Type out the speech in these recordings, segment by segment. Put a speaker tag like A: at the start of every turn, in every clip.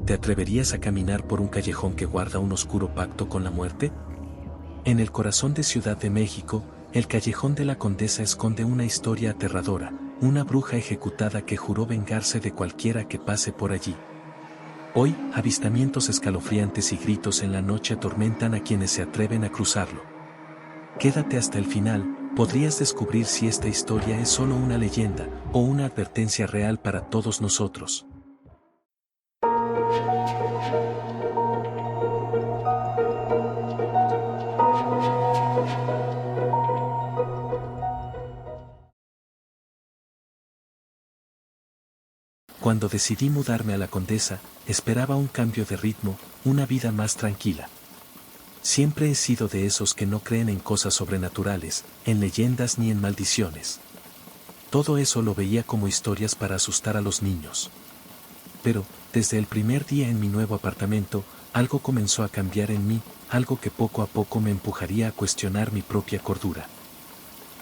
A: ¿te atreverías a caminar por un callejón que guarda un oscuro pacto con la muerte? En el corazón de Ciudad de México, el callejón de la Condesa esconde una historia aterradora, una bruja ejecutada que juró vengarse de cualquiera que pase por allí. Hoy, avistamientos escalofriantes y gritos en la noche atormentan a quienes se atreven a cruzarlo. Quédate hasta el final, podrías descubrir si esta historia es solo una leyenda o una advertencia real para todos nosotros. Cuando decidí mudarme a la Condesa, esperaba un cambio de ritmo, una vida más tranquila. Siempre he sido de esos que no creen en cosas sobrenaturales, en leyendas ni en maldiciones. Todo eso lo veía como historias para asustar a los niños. Pero, desde el primer día en mi nuevo apartamento, algo comenzó a cambiar en mí, algo que poco a poco me empujaría a cuestionar mi propia cordura.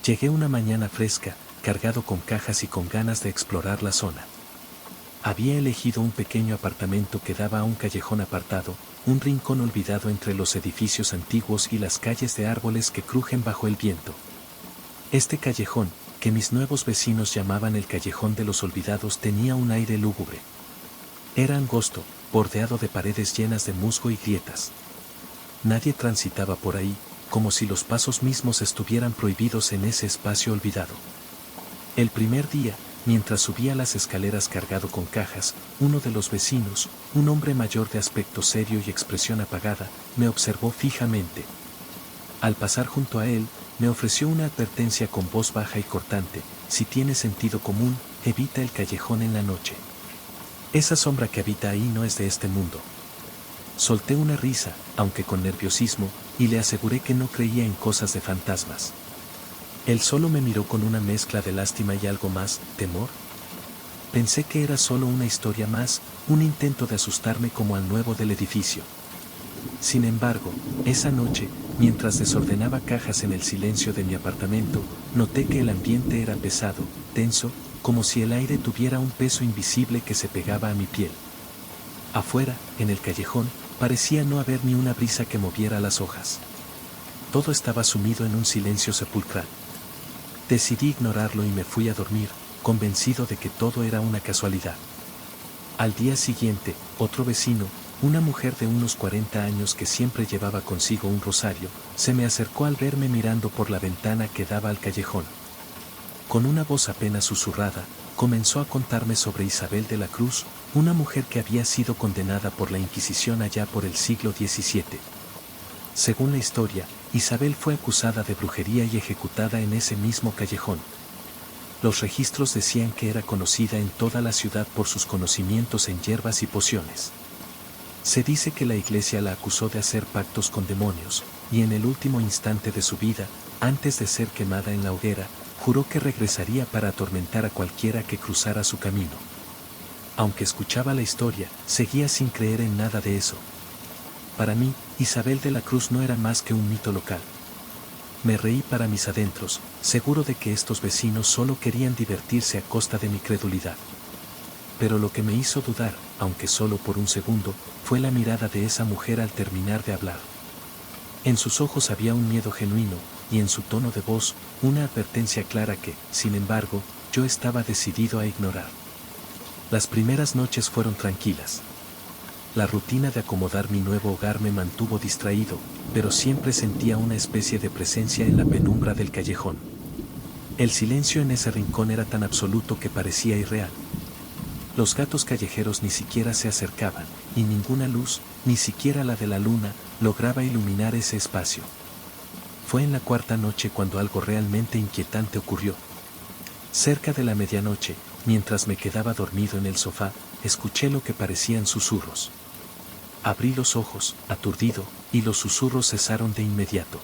A: Llegué una mañana fresca, cargado con cajas y con ganas de explorar la zona. Había elegido un pequeño apartamento que daba a un callejón apartado, un rincón olvidado entre los edificios antiguos y las calles de árboles que crujen bajo el viento. Este callejón, que mis nuevos vecinos llamaban el Callejón de los Olvidados, tenía un aire lúgubre. Era angosto, bordeado de paredes llenas de musgo y grietas. Nadie transitaba por ahí, como si los pasos mismos estuvieran prohibidos en ese espacio olvidado. El primer día, mientras subía las escaleras cargado con cajas, uno de los vecinos, un hombre mayor de aspecto serio y expresión apagada, me observó fijamente. Al pasar junto a él, me ofreció una advertencia con voz baja y cortante: si tienes sentido común, evita el callejón en la noche. Esa sombra que habita ahí no es de este mundo. Solté una risa, aunque con nerviosismo, y le aseguré que no creía en cosas de fantasmas. Él solo me miró con una mezcla de lástima y algo más, temor. Pensé que era solo una historia más, un intento de asustarme como al nuevo del edificio. Sin embargo, esa noche, mientras desordenaba cajas en el silencio de mi apartamento, noté que el ambiente era pesado, tenso, como si el aire tuviera un peso invisible que se pegaba a mi piel. Afuera, en el callejón, parecía no haber ni una brisa que moviera las hojas. Todo estaba sumido en un silencio sepulcral. Decidí ignorarlo y me fui a dormir, convencido de que todo era una casualidad. Al día siguiente, otro vecino, una mujer de unos 40 años que siempre llevaba consigo un rosario, se me acercó al verme mirando por la ventana que daba al callejón. Con una voz apenas susurrada, comenzó a contarme sobre Isabel de la Cruz, una mujer que había sido condenada por la Inquisición allá por el siglo XVII. Según la historia, Isabel fue acusada de brujería y ejecutada en ese mismo callejón. Los registros decían que era conocida en toda la ciudad por sus conocimientos en hierbas y pociones. Se dice que la iglesia la acusó de hacer pactos con demonios, y en el último instante de su vida, antes de ser quemada en la hoguera, juró que regresaría para atormentar a cualquiera que cruzara su camino. Aunque escuchaba la historia, seguía sin creer en nada de eso. Para mí, Isabel de la Cruz no era más que un mito local. Me reí para mis adentros, seguro de que estos vecinos solo querían divertirse a costa de mi credulidad. Pero lo que me hizo dudar, aunque solo por un segundo, fue la mirada de esa mujer al terminar de hablar. En sus ojos había un miedo genuino, y en su tono de voz, una advertencia clara que, sin embargo, yo estaba decidido a ignorar. Las primeras noches fueron tranquilas. La rutina de acomodar mi nuevo hogar me mantuvo distraído, pero siempre sentía una especie de presencia en la penumbra del callejón. El silencio en ese rincón era tan absoluto que parecía irreal. Los gatos callejeros ni siquiera se acercaban, y ninguna luz, ni siquiera la de la luna, lograba iluminar ese espacio. Fue en la cuarta noche cuando algo realmente inquietante ocurrió. Cerca de la medianoche, mientras me quedaba dormido en el sofá, escuché lo que parecían susurros. Abrí los ojos, aturdido, y los susurros cesaron de inmediato.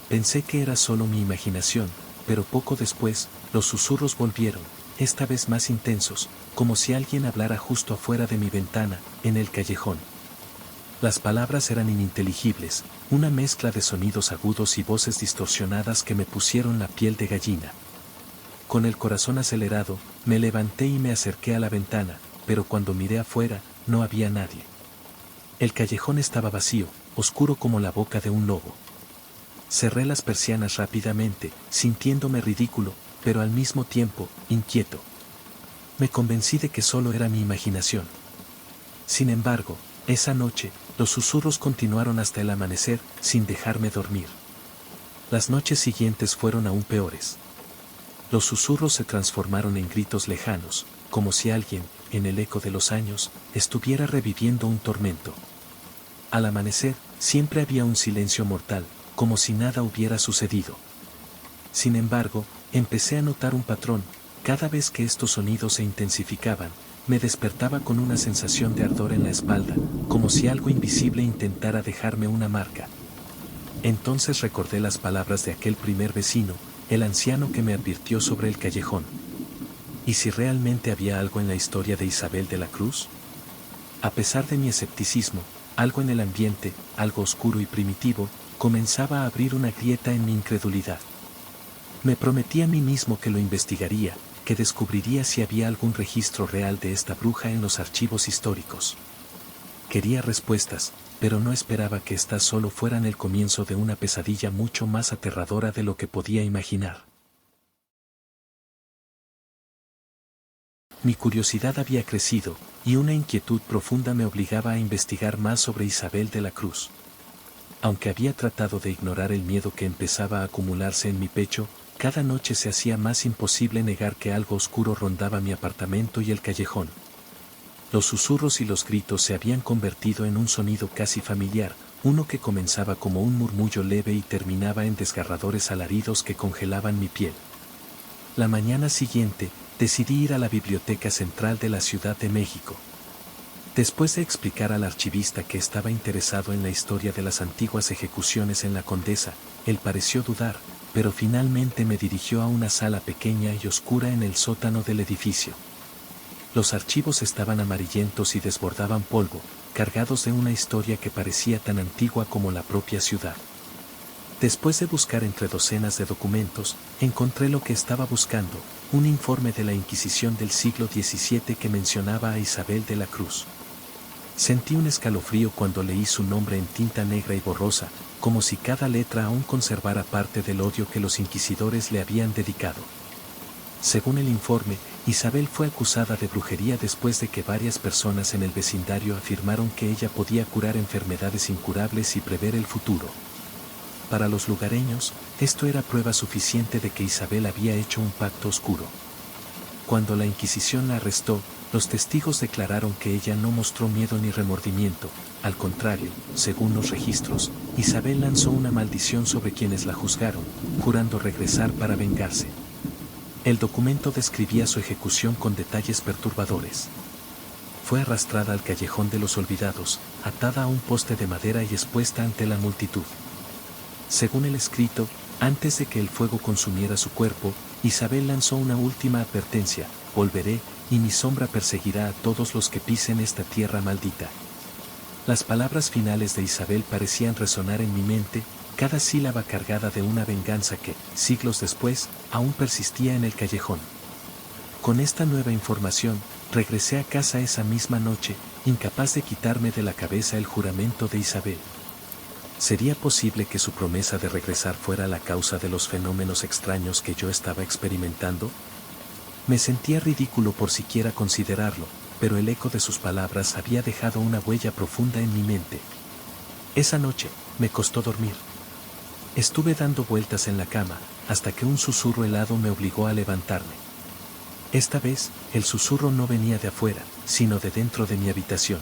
A: Pensé que era solo mi imaginación, pero poco después, los susurros volvieron, esta vez más intensos, como si alguien hablara justo afuera de mi ventana, en el callejón. Las palabras eran ininteligibles, una mezcla de sonidos agudos y voces distorsionadas que me pusieron la piel de gallina. Con el corazón acelerado, me levanté y me acerqué a la ventana, pero cuando miré afuera, no había nadie. El callejón estaba vacío, oscuro como la boca de un lobo. Cerré las persianas rápidamente, sintiéndome ridículo, pero al mismo tiempo, inquieto. Me convencí de que solo era mi imaginación. Sin embargo, esa noche, los susurros continuaron hasta el amanecer, sin dejarme dormir. Las noches siguientes fueron aún peores. Los susurros se transformaron en gritos lejanos, como si alguien, en el eco de los años, estuviera reviviendo un tormento. Al amanecer, siempre había un silencio mortal, como si nada hubiera sucedido. Sin embargo, empecé a notar un patrón. Cada vez que estos sonidos se intensificaban, me despertaba con una sensación de ardor en la espalda, como si algo invisible intentara dejarme una marca. Entonces recordé las palabras de aquel primer vecino, el anciano que me advirtió sobre el callejón. ¿Y si realmente había algo en la historia de Isabel de la Cruz? A pesar de mi escepticismo, algo en el ambiente, algo oscuro y primitivo, comenzaba a abrir una grieta en mi incredulidad. Me prometí a mí mismo que lo investigaría, que descubriría si había algún registro real de esta bruja en los archivos históricos. Quería respuestas, pero no esperaba que éstas solo fueran el comienzo de una pesadilla mucho más aterradora de lo que podía imaginar. Mi curiosidad había crecido, y una inquietud profunda me obligaba a investigar más sobre Isabel de la Cruz. Aunque había tratado de ignorar el miedo que empezaba a acumularse en mi pecho, cada noche se hacía más imposible negar que algo oscuro rondaba mi apartamento y el callejón. Los susurros y los gritos se habían convertido en un sonido casi familiar, uno que comenzaba como un murmullo leve y terminaba en desgarradores alaridos que congelaban mi piel. La mañana siguiente, decidí ir a la Biblioteca Central de la Ciudad de México. Después de explicar al archivista que estaba interesado en la historia de las antiguas ejecuciones en la Condesa, él pareció dudar, pero finalmente me dirigió a una sala pequeña y oscura en el sótano del edificio. Los archivos estaban amarillentos y desbordaban polvo, cargados de una historia que parecía tan antigua como la propia ciudad. Después de buscar entre docenas de documentos, encontré lo que estaba buscando, un informe de la Inquisición del siglo XVII que mencionaba a Isabel de la Cruz. Sentí un escalofrío cuando leí su nombre en tinta negra y borrosa, como si cada letra aún conservara parte del odio que los inquisidores le habían dedicado. Según el informe, Isabel fue acusada de brujería después de que varias personas en el vecindario afirmaron que ella podía curar enfermedades incurables y prever el futuro. Para los lugareños, esto era prueba suficiente de que Isabel había hecho un pacto oscuro. Cuando la Inquisición la arrestó, los testigos declararon que ella no mostró miedo ni remordimiento. Al contrario, según los registros, Isabel lanzó una maldición sobre quienes la juzgaron, jurando regresar para vengarse. El documento describía su ejecución con detalles perturbadores. Fue arrastrada al callejón de los olvidados, atada a un poste de madera y expuesta ante la multitud. Según el escrito, antes de que el fuego consumiera su cuerpo, Isabel lanzó una última advertencia: volveré, y mi sombra perseguirá a todos los que pisen esta tierra maldita. Las palabras finales de Isabel parecían resonar en mi mente, cada sílaba cargada de una venganza que, siglos después, aún persistía en el callejón. Con esta nueva información, regresé a casa esa misma noche, incapaz de quitarme de la cabeza el juramento de Isabel. ¿Sería posible que su promesa de regresar fuera la causa de los fenómenos extraños que yo estaba experimentando? Me sentía ridículo por siquiera considerarlo, pero el eco de sus palabras había dejado una huella profunda en mi mente. Esa noche, me costó dormir. Estuve dando vueltas en la cama, hasta que un susurro helado me obligó a levantarme. Esta vez, el susurro no venía de afuera, sino de dentro de mi habitación.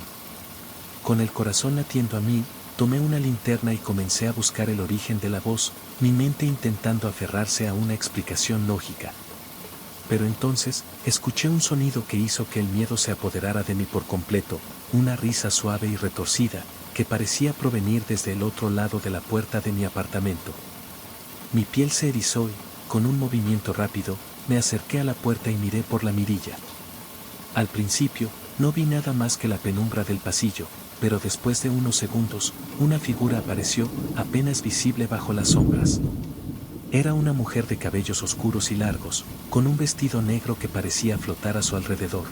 A: Con el corazón latiendo a mí, tomé una linterna y comencé a buscar el origen de la voz, mi mente intentando aferrarse a una explicación lógica. Pero entonces, escuché un sonido que hizo que el miedo se apoderara de mí por completo, una risa suave y retorcida, que parecía provenir desde el otro lado de la puerta de mi apartamento. Mi piel se erizó y, con un movimiento rápido, me acerqué a la puerta y miré por la mirilla. Al principio, no vi nada más que la penumbra del pasillo, pero después de unos segundos, una figura apareció, apenas visible bajo las sombras. Era una mujer de cabellos oscuros y largos, con un vestido negro que parecía flotar a su alrededor.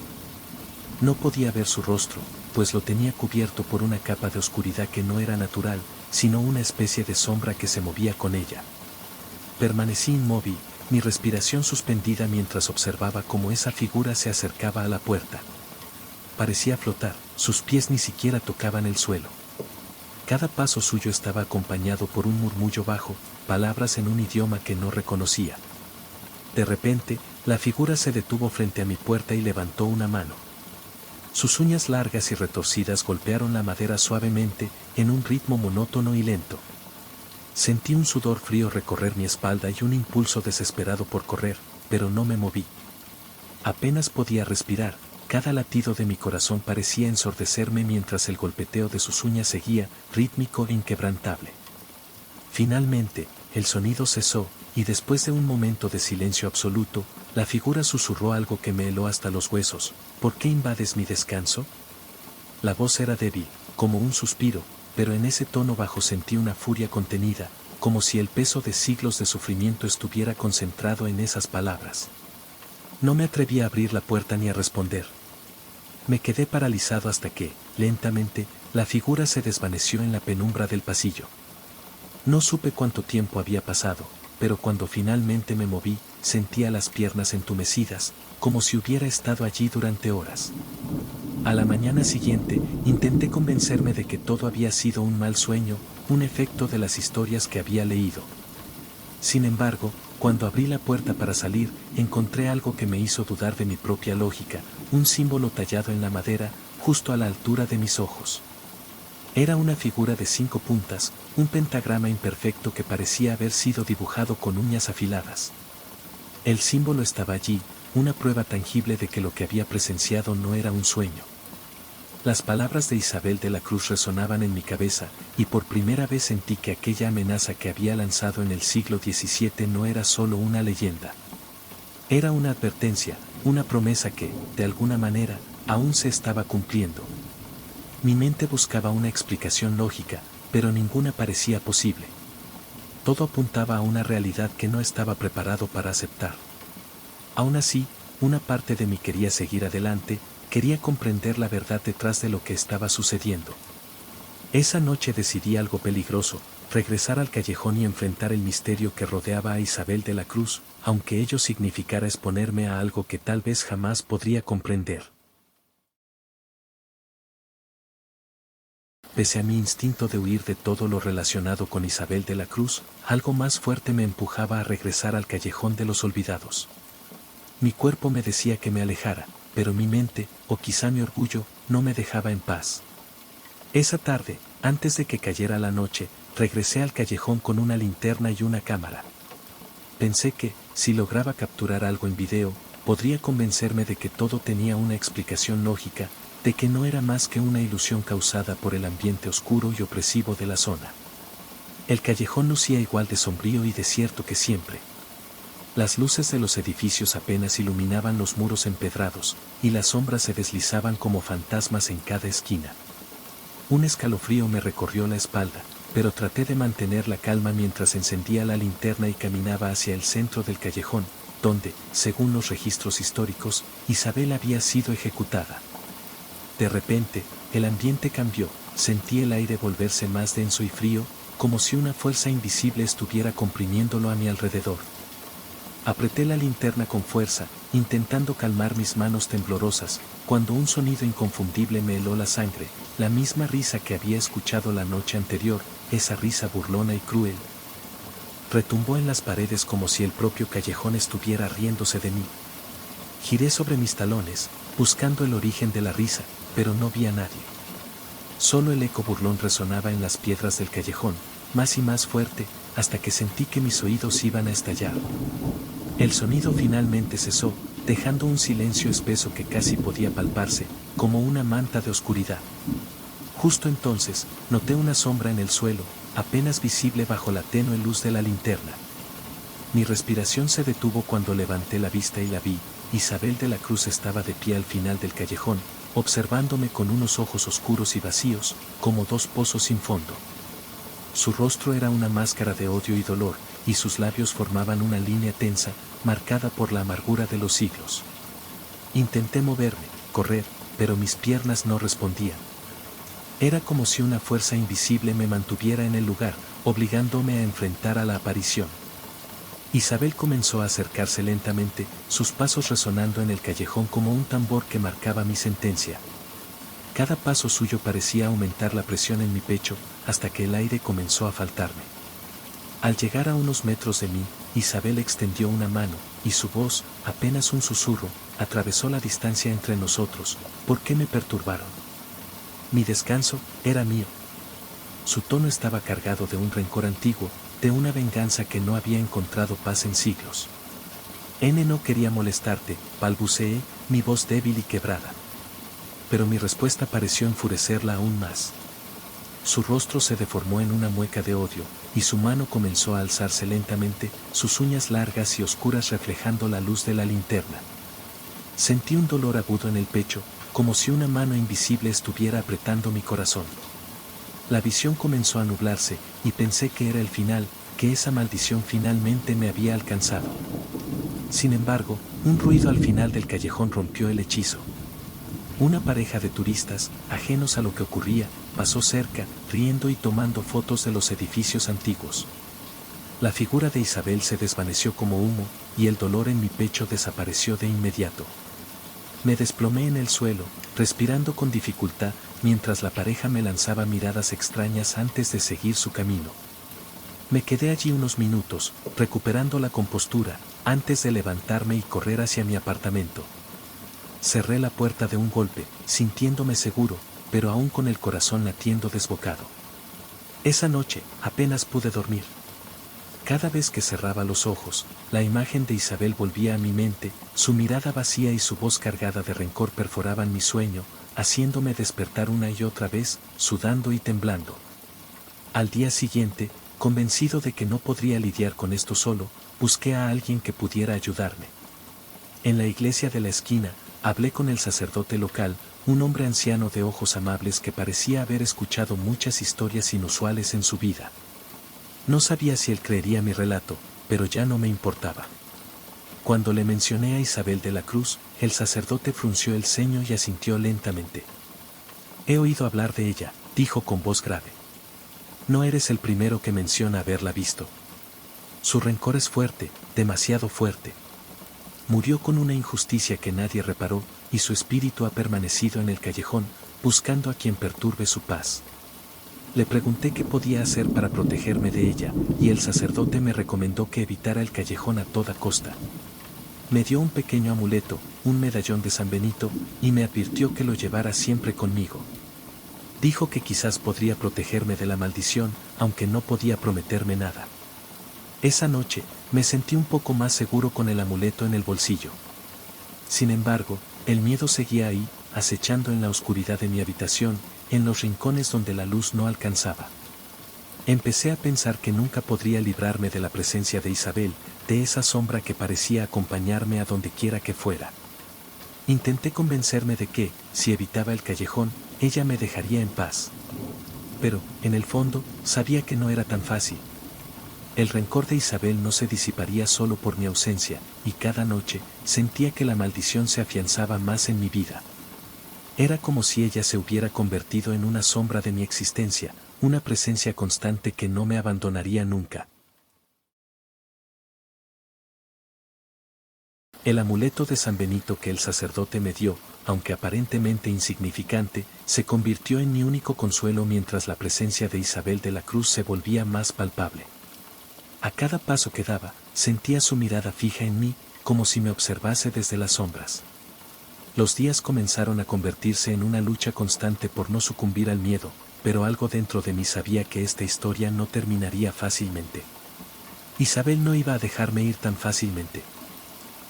A: No podía ver su rostro, pues lo tenía cubierto por una capa de oscuridad que no era natural, sino una especie de sombra que se movía con ella. Permanecí inmóvil, mi respiración suspendida mientras observaba cómo esa figura se acercaba a la puerta. Parecía flotar, sus pies ni siquiera tocaban el suelo. Cada paso suyo estaba acompañado por un murmullo bajo, palabras en un idioma que no reconocía. De repente, la figura se detuvo frente a mi puerta y levantó una mano. Sus uñas largas y retorcidas golpearon la madera suavemente, en un ritmo monótono y lento. Sentí un sudor frío recorrer mi espalda y un impulso desesperado por correr, pero no me moví. Apenas podía respirar, cada latido de mi corazón parecía ensordecerme mientras el golpeteo de sus uñas seguía, rítmico e inquebrantable. Finalmente, el sonido cesó, y después de un momento de silencio absoluto, la figura susurró algo que me heló hasta los huesos. ¿Por qué invades mi descanso? La voz era débil, como un suspiro, pero en ese tono bajo sentí una furia contenida, como si el peso de siglos de sufrimiento estuviera concentrado en esas palabras. No me atreví a abrir la puerta ni a responder. Me quedé paralizado hasta que, lentamente, la figura se desvaneció en la penumbra del pasillo. No supe cuánto tiempo había pasado, pero cuando finalmente me moví, sentía las piernas entumecidas, como si hubiera estado allí durante horas. A la mañana siguiente, intenté convencerme de que todo había sido un mal sueño, un efecto de las historias que había leído. Sin embargo, cuando abrí la puerta para salir, encontré algo que me hizo dudar de mi propia lógica, un símbolo tallado en la madera, justo a la altura de mis ojos. Era una figura de 5 puntas, un pentagrama imperfecto que parecía haber sido dibujado con uñas afiladas. El símbolo estaba allí, una prueba tangible de que lo que había presenciado no era un sueño. Las palabras de Isabel de la Cruz resonaban en mi cabeza, y por primera vez sentí que aquella amenaza que había lanzado en el siglo XVII no era solo una leyenda. Era una advertencia, una promesa que, de alguna manera, aún se estaba cumpliendo. Mi mente buscaba una explicación lógica, pero ninguna parecía posible. Todo apuntaba a una realidad que no estaba preparado para aceptar. Aún así, una parte de mí quería seguir adelante, quería comprender la verdad detrás de lo que estaba sucediendo. Esa noche decidí algo peligroso, regresar al callejón y enfrentar el misterio que rodeaba a Isabel de la Cruz, aunque ello significara exponerme a algo que tal vez jamás podría comprender. Pese a mi instinto de huir de todo lo relacionado con Isabel de la Cruz, algo más fuerte me empujaba a regresar al callejón de los olvidados. Mi cuerpo me decía que me alejara, pero mi mente, o quizá mi orgullo, no me dejaba en paz. Esa tarde, antes de que cayera la noche, regresé al callejón con una linterna y una cámara. Pensé que, si lograba capturar algo en video, podría convencerme de que todo tenía una explicación lógica, de que no era más que una ilusión causada por el ambiente oscuro y opresivo de la zona. El callejón lucía igual de sombrío y desierto que siempre. Las luces de los edificios apenas iluminaban los muros empedrados, y las sombras se deslizaban como fantasmas en cada esquina. Un escalofrío me recorrió la espalda, pero traté de mantener la calma mientras encendía la linterna y caminaba hacia el centro del callejón, donde, según los registros históricos, Isabel había sido ejecutada. De repente, el ambiente cambió, sentí el aire volverse más denso y frío, como si una fuerza invisible estuviera comprimiéndolo a mi alrededor. Apreté la linterna con fuerza, intentando calmar mis manos temblorosas, cuando un sonido inconfundible me heló la sangre, la misma risa que había escuchado la noche anterior, esa risa burlona y cruel. Retumbó en las paredes como si el propio callejón estuviera riéndose de mí. Giré sobre mis talones, buscando el origen de la risa, pero no vi a nadie. Solo el eco burlón resonaba en las piedras del callejón, más y más fuerte, hasta que sentí que mis oídos iban a estallar. El sonido finalmente cesó, dejando un silencio espeso que casi podía palparse, como una manta de oscuridad. Justo entonces, noté una sombra en el suelo, apenas visible bajo la tenue luz de la linterna. Mi respiración se detuvo cuando levanté la vista y la vi. Isabel de la Cruz estaba de pie al final del callejón, observándome con unos ojos oscuros y vacíos, como dos pozos sin fondo. Su rostro era una máscara de odio y dolor, y sus labios formaban una línea tensa, marcada por la amargura de los siglos. Intenté moverme, correr, pero mis piernas no respondían. Era como si una fuerza invisible me mantuviera en el lugar, obligándome a enfrentar a la aparición. Isabel comenzó a acercarse lentamente, sus pasos resonando en el callejón como un tambor que marcaba mi sentencia. Cada paso suyo parecía aumentar la presión en mi pecho, hasta que el aire comenzó a faltarme. Al llegar a unos metros de mí, Isabel extendió una mano, y su voz, apenas un susurro, atravesó la distancia entre nosotros. ¿Por qué me perturbaron? Mi descanso era mío. Su tono estaba cargado de un rencor antiguo, de una venganza que no había encontrado paz en siglos. No quería molestarte, balbuceé, mi voz débil y quebrada. Pero mi respuesta pareció enfurecerla aún más. Su rostro se deformó en una mueca de odio, y su mano comenzó a alzarse lentamente, sus uñas largas y oscuras reflejando la luz de la linterna. Sentí un dolor agudo en el pecho, como si una mano invisible estuviera apretando mi corazón. La visión comenzó a nublarse, y pensé que era el final, que esa maldición finalmente me había alcanzado. Sin embargo, un ruido al final del callejón rompió el hechizo. Una pareja de turistas, ajenos a lo que ocurría, pasó cerca, riendo y tomando fotos de los edificios antiguos. La figura de Isabel se desvaneció como humo, y el dolor en mi pecho desapareció de inmediato. Me desplomé en el suelo, respirando con dificultad, mientras la pareja me lanzaba miradas extrañas antes de seguir su camino. Me quedé allí unos minutos, recuperando la compostura, antes de levantarme y correr hacia mi apartamento. Cerré la puerta de un golpe, sintiéndome seguro, pero aún con el corazón latiendo desbocado. Esa noche, apenas pude dormir. Cada vez que cerraba los ojos, la imagen de Isabel volvía a mi mente, su mirada vacía y su voz cargada de rencor perforaban mi sueño, haciéndome despertar una y otra vez, sudando y temblando. Al día siguiente, convencido de que no podría lidiar con esto solo, busqué a alguien que pudiera ayudarme. En la iglesia de la esquina, hablé con el sacerdote local, un hombre anciano de ojos amables que parecía haber escuchado muchas historias inusuales en su vida. No sabía si él creería mi relato, pero ya no me importaba. Cuando le mencioné a Isabel de la Cruz, el sacerdote frunció el ceño y asintió lentamente. He oído hablar de ella, dijo con voz grave. No eres el primero que menciona haberla visto. Su rencor es fuerte, demasiado fuerte. Murió con una injusticia que nadie reparó, y su espíritu ha permanecido en el callejón, buscando a quien perturbe su paz. Le pregunté qué podía hacer para protegerme de ella, y el sacerdote me recomendó que evitara el callejón a toda costa. Me dio un pequeño amuleto, un medallón de San Benito, y me advirtió que lo llevara siempre conmigo. Dijo que quizás podría protegerme de la maldición, aunque no podía prometerme nada. Esa noche, me sentí un poco más seguro con el amuleto en el bolsillo. Sin embargo, el miedo seguía ahí, acechando en la oscuridad de mi habitación, en los rincones donde la luz no alcanzaba. Empecé a pensar que nunca podría librarme de la presencia de Isabel, de esa sombra que parecía acompañarme a donde quiera que fuera. Intenté convencerme de que, si evitaba el callejón, ella me dejaría en paz. Pero, en el fondo, sabía que no era tan fácil. El rencor de Isabel no se disiparía solo por mi ausencia, y cada noche, sentía que la maldición se afianzaba más en mi vida. Era como si ella se hubiera convertido en una sombra de mi existencia, una presencia constante que no me abandonaría nunca. El amuleto de San Benito que el sacerdote me dio, aunque aparentemente insignificante, se convirtió en mi único consuelo mientras la presencia de Isabel de la Cruz se volvía más palpable. A cada paso que daba, sentía su mirada fija en mí, como si me observase desde las sombras. Los días comenzaron a convertirse en una lucha constante por no sucumbir al miedo, pero algo dentro de mí sabía que esta historia no terminaría fácilmente. Isabel no iba a dejarme ir tan fácilmente.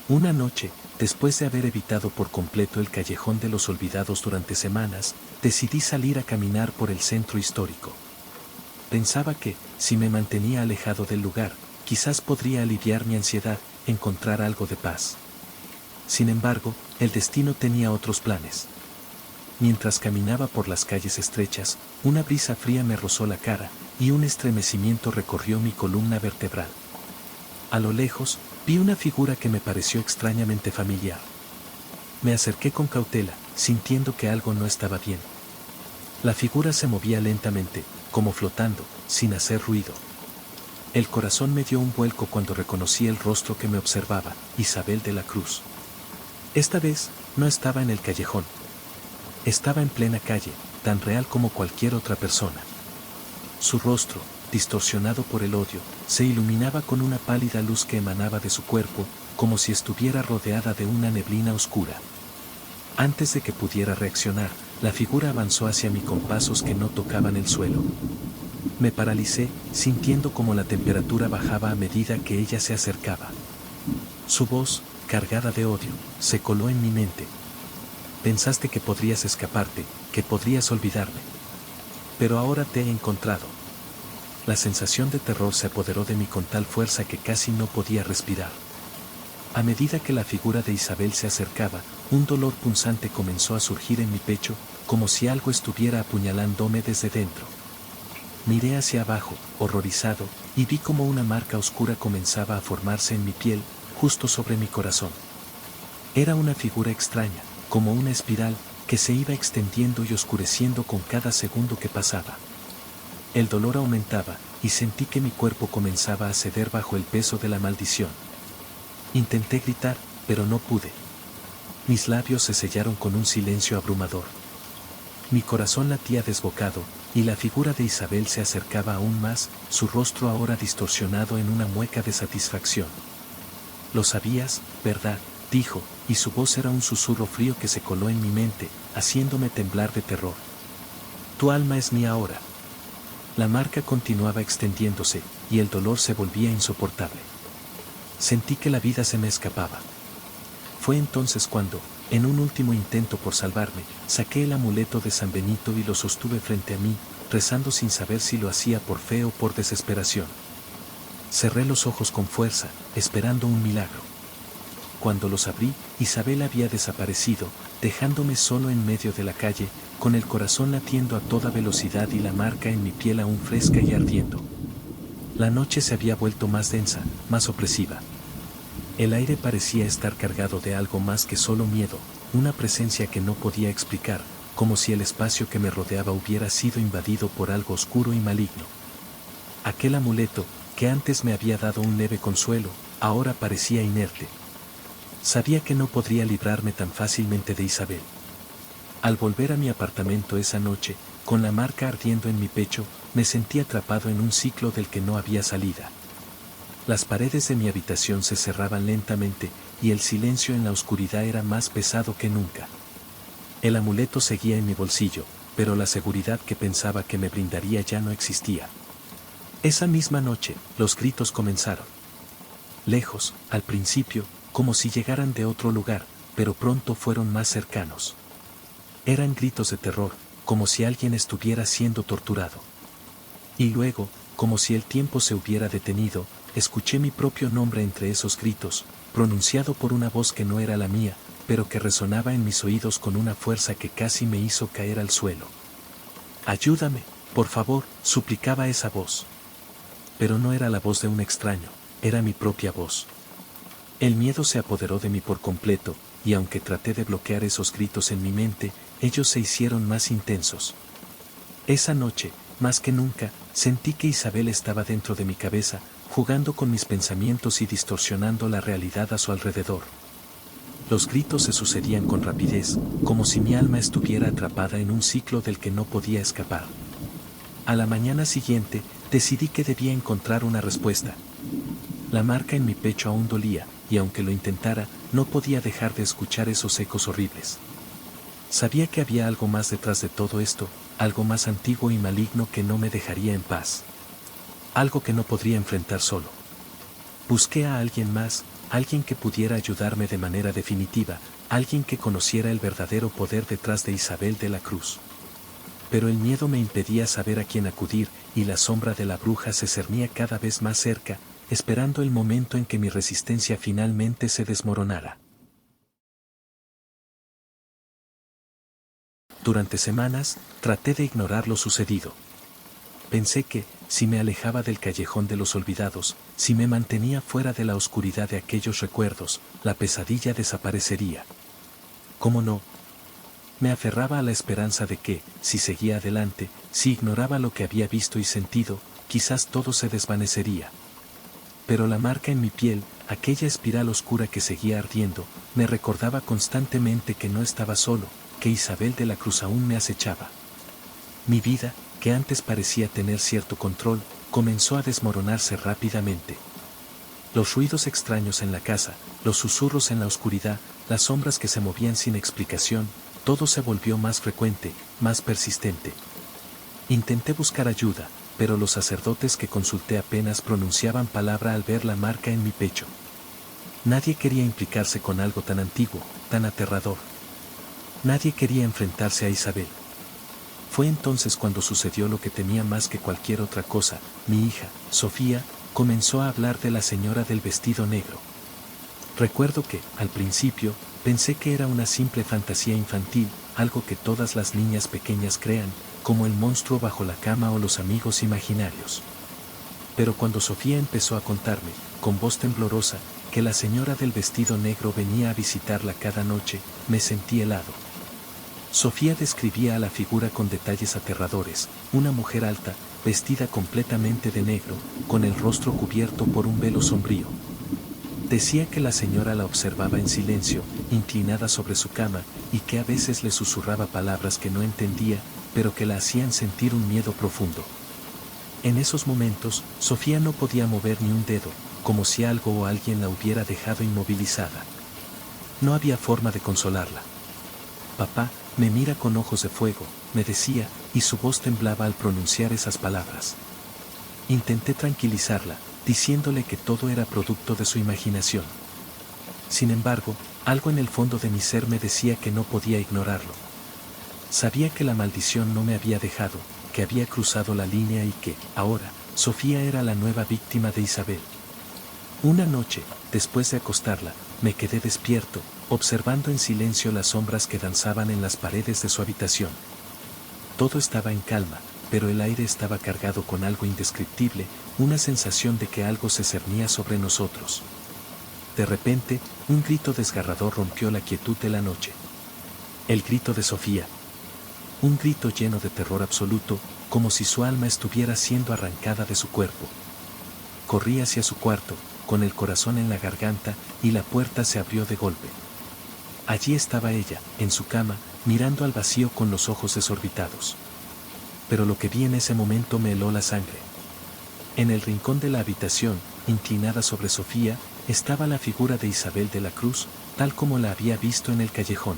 A: Una noche, después de haber evitado por completo el callejón de los olvidados durante semanas, decidí salir a caminar por el centro histórico. Pensaba que, si me mantenía alejado del lugar, quizás podría aliviar mi ansiedad, encontrar algo de paz. Sin embargo, el destino tenía otros planes. Mientras caminaba por las calles estrechas, una brisa fría me rozó la cara, y un estremecimiento recorrió mi columna vertebral. A lo lejos, vi una figura que me pareció extrañamente familiar. Me acerqué con cautela, sintiendo que algo no estaba bien. La figura se movía lentamente, como flotando, sin hacer ruido. El corazón me dio un vuelco cuando reconocí el rostro que me observaba, Isabel de la Cruz. Esta vez, no estaba en el callejón. Estaba en plena calle, tan real como cualquier otra persona. Su rostro, distorsionado por el odio, se iluminaba con una pálida luz que emanaba de su cuerpo, como si estuviera rodeada de una neblina oscura. Antes de que pudiera reaccionar, la figura avanzó hacia mí con pasos que no tocaban el suelo. Me paralicé, sintiendo como la temperatura bajaba a medida que ella se acercaba. Su voz, cargada de odio, se coló en mi mente. Pensaste que podrías escaparte, que podrías olvidarme. Pero ahora te he encontrado. La sensación de terror se apoderó de mí con tal fuerza que casi no podía respirar. A medida que la figura de Isabel se acercaba, un dolor punzante comenzó a surgir en mi pecho, como si algo estuviera apuñalándome desde dentro. Miré hacia abajo, horrorizado, y vi como una marca oscura comenzaba a formarse en mi piel, justo sobre mi corazón. Era una figura extraña, como una espiral, que se iba extendiendo y oscureciendo con cada segundo que pasaba. El dolor aumentaba, y sentí que mi cuerpo comenzaba a ceder bajo el peso de la maldición. Intenté gritar, pero no pude. Mis labios se sellaron con un silencio abrumador. Mi corazón latía desbocado, y la figura de Isabel se acercaba aún más, su rostro ahora distorsionado en una mueca de satisfacción. «Lo sabías, ¿verdad?», dijo, y su voz era un susurro frío que se coló en mi mente, haciéndome temblar de terror. «Tu alma es mía ahora». La marca continuaba extendiéndose, y el dolor se volvía insoportable. Sentí que la vida se me escapaba. Fue entonces cuando, en un último intento por salvarme, saqué el amuleto de San Benito y lo sostuve frente a mí, rezando sin saber si lo hacía por fe o por desesperación. Cerré los ojos con fuerza, esperando un milagro. Cuando los abrí, Isabel había desaparecido, dejándome solo en medio de la calle, con el corazón latiendo a toda velocidad y la marca en mi piel aún fresca y ardiendo. La noche se había vuelto más densa, más opresiva. El aire parecía estar cargado de algo más que solo miedo, una presencia que no podía explicar, como si el espacio que me rodeaba hubiera sido invadido por algo oscuro y maligno. Aquel amuleto, que antes me había dado un leve consuelo, ahora parecía inerte. Sabía que no podría librarme tan fácilmente de Isabel. Al volver a mi apartamento esa noche, con la marca ardiendo en mi pecho, me sentí atrapado en un ciclo del que no había salida. Las paredes de mi habitación se cerraban lentamente, y el silencio en la oscuridad era más pesado que nunca. El amuleto seguía en mi bolsillo, pero la seguridad que pensaba que me brindaría ya no existía. Esa misma noche, los gritos comenzaron. Lejos, al principio, como si llegaran de otro lugar, pero pronto fueron más cercanos. Eran gritos de terror, como si alguien estuviera siendo torturado. Y luego, como si el tiempo se hubiera detenido, escuché mi propio nombre entre esos gritos, pronunciado por una voz que no era la mía, pero que resonaba en mis oídos con una fuerza que casi me hizo caer al suelo. «Ayúdame, por favor», suplicaba esa voz. Pero no era la voz de un extraño, era mi propia voz. El miedo se apoderó de mí por completo, y aunque traté de bloquear esos gritos en mi mente, ellos se hicieron más intensos. Esa noche, más que nunca, sentí que Isabel estaba dentro de mi cabeza, jugando con mis pensamientos y distorsionando la realidad a su alrededor. Los gritos se sucedían con rapidez, como si mi alma estuviera atrapada en un ciclo del que no podía escapar. A la mañana siguiente, decidí que debía encontrar una respuesta. La marca en mi pecho aún dolía, y aunque lo intentara, no podía dejar de escuchar esos ecos horribles. Sabía que había algo más detrás de todo esto, algo más antiguo y maligno que no me dejaría en paz. Algo que no podría enfrentar solo. Busqué a alguien más, alguien que pudiera ayudarme de manera definitiva, alguien que conociera el verdadero poder detrás de Isabel de la Cruz. Pero el miedo me impedía saber a quién acudir, y la sombra de la bruja se cernía cada vez más cerca, esperando el momento en que mi resistencia finalmente se desmoronara. Durante semanas, traté de ignorar lo sucedido. Pensé que, si me alejaba del callejón de los olvidados, si me mantenía fuera de la oscuridad de aquellos recuerdos, la pesadilla desaparecería. ¿Cómo no? Me aferraba a la esperanza de que, si seguía adelante, si ignoraba lo que había visto y sentido, quizás todo se desvanecería. Pero la marca en mi piel, aquella espiral oscura que seguía ardiendo, me recordaba constantemente que no estaba solo, que Isabel de la Cruz aún me acechaba. Mi vida, que antes parecía tener cierto control, comenzó a desmoronarse rápidamente. Los ruidos extraños en la casa, los susurros en la oscuridad, las sombras que se movían sin explicación, todo se volvió más frecuente, más persistente. Intenté buscar ayuda, pero los sacerdotes que consulté apenas pronunciaban palabra al ver la marca en mi pecho. Nadie quería implicarse con algo tan antiguo, tan aterrador. Nadie quería enfrentarse a Isabel. Fue entonces cuando sucedió lo que temía más que cualquier otra cosa. Mi hija, Sofía, comenzó a hablar de la señora del vestido negro. Recuerdo que, al principio, pensé que era una simple fantasía infantil, algo que todas las niñas pequeñas crean, como el monstruo bajo la cama o los amigos imaginarios. Pero cuando Sofía empezó a contarme, con voz temblorosa, que la señora del vestido negro venía a visitarla cada noche, me sentí helado. Sofía describía a la figura con detalles aterradores, una mujer alta, vestida completamente de negro, con el rostro cubierto por un velo sombrío. Decía que la señora la observaba en silencio, inclinada sobre su cama, y que a veces le susurraba palabras que no entendía, pero que la hacían sentir un miedo profundo. En esos momentos, Sofía no podía mover ni un dedo, como si algo o alguien la hubiera dejado inmovilizada. No había forma de consolarla. Papá, me mira con ojos de fuego, me decía, y su voz temblaba al pronunciar esas palabras. Intenté tranquilizarla, diciéndole que todo era producto de su imaginación. Sin embargo, algo en el fondo de mi ser me decía que no podía ignorarlo. Sabía que la maldición no me había dejado, que había cruzado la línea y que, ahora, Sofía era la nueva víctima de Isabel. Una noche, después de acostarla, me quedé despierto, observando en silencio las sombras que danzaban en las paredes de su habitación. Todo estaba en calma, pero el aire estaba cargado con algo indescriptible, una sensación de que algo se cernía sobre nosotros. De repente, un grito desgarrador rompió la quietud de la noche. El grito de Sofía. Un grito lleno de terror absoluto, como si su alma estuviera siendo arrancada de su cuerpo. Corrí hacia su cuarto, con el corazón en la garganta, y la puerta se abrió de golpe. Allí estaba ella, en su cama, mirando al vacío con los ojos desorbitados. Pero lo que vi en ese momento me heló la sangre. En el rincón de la habitación, inclinada sobre Sofía, estaba la figura de Isabel de la Cruz, tal como la había visto en el callejón.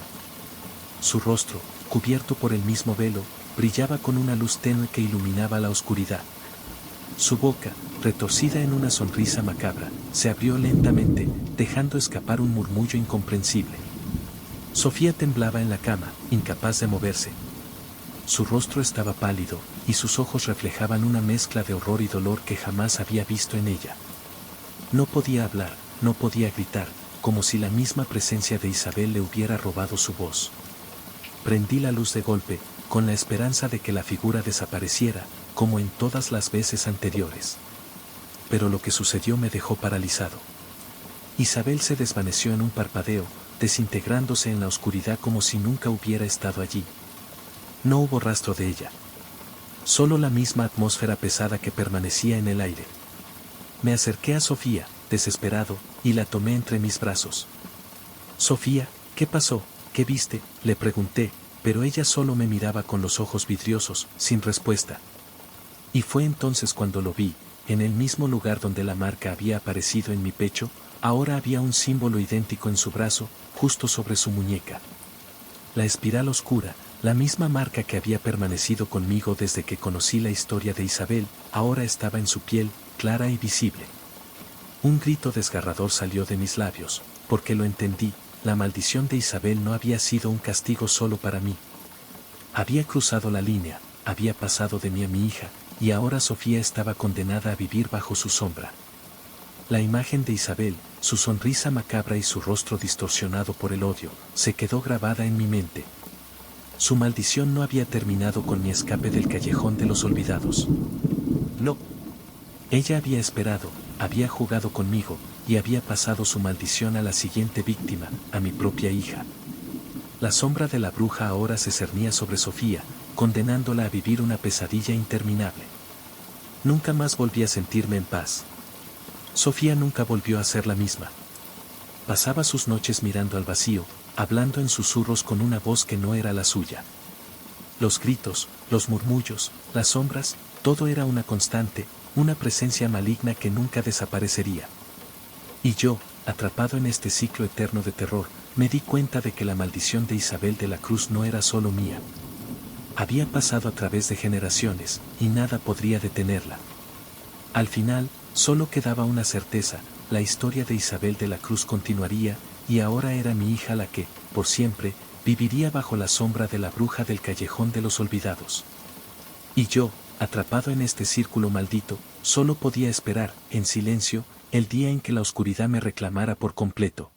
A: Su rostro, cubierto por el mismo velo, brillaba con una luz tenue que iluminaba la oscuridad. Su boca, retorcida en una sonrisa macabra, se abrió lentamente, dejando escapar un murmullo incomprensible. Sofía temblaba en la cama, incapaz de moverse. Su rostro estaba pálido, y sus ojos reflejaban una mezcla de horror y dolor que jamás había visto en ella. No podía hablar, no podía gritar, como si la misma presencia de Isabel le hubiera robado su voz. Prendí la luz de golpe, con la esperanza de que la figura desapareciera, como en todas las veces anteriores. Pero lo que sucedió me dejó paralizado. Isabel se desvaneció en un parpadeo, desintegrándose en la oscuridad como si nunca hubiera estado allí. No hubo rastro de ella. Solo la misma atmósfera pesada que permanecía en el aire. Me acerqué a Sofía, desesperado, y la tomé entre mis brazos. «Sofía, ¿qué pasó? ¿Qué viste?», le pregunté, pero ella solo me miraba con los ojos vidriosos, sin respuesta. Y fue entonces cuando lo vi, en el mismo lugar donde la marca había aparecido en mi pecho, ahora había un símbolo idéntico en su brazo, justo sobre su muñeca. La espiral oscura, la misma marca que había permanecido conmigo desde que conocí la historia de Isabel, ahora estaba en su piel, clara y visible. Un grito desgarrador salió de mis labios, porque lo entendí, la maldición de Isabel no había sido un castigo solo para mí. Había cruzado la línea, había pasado de mí a mi hija, y ahora Sofía estaba condenada a vivir bajo su sombra. La imagen de Isabel, su sonrisa macabra y su rostro distorsionado por el odio, se quedó grabada en mi mente. Su maldición no había terminado con mi escape del callejón de los olvidados. No. Ella había esperado, había jugado conmigo, y había pasado su maldición a la siguiente víctima, a mi propia hija. La sombra de la bruja ahora se cernía sobre Sofía, condenándola a vivir una pesadilla interminable. Nunca más volví a sentirme en paz. Sofía nunca volvió a ser la misma. Pasaba sus noches mirando al vacío, hablando en susurros con una voz que no era la suya. Los gritos, los murmullos, las sombras, todo era una constante, una presencia maligna que nunca desaparecería. Y yo, atrapado en este ciclo eterno de terror, me di cuenta de que la maldición de Isabel de la Cruz no era solo mía. Había pasado a través de generaciones, y nada podría detenerla. Al final, solo quedaba una certeza: la historia de Isabel de la Cruz continuaría, y ahora era mi hija la que, por siempre, viviría bajo la sombra de la bruja del Callejón de los Olvidados. Y yo, atrapado en este círculo maldito, solo podía esperar, en silencio, el día en que la oscuridad me reclamara por completo.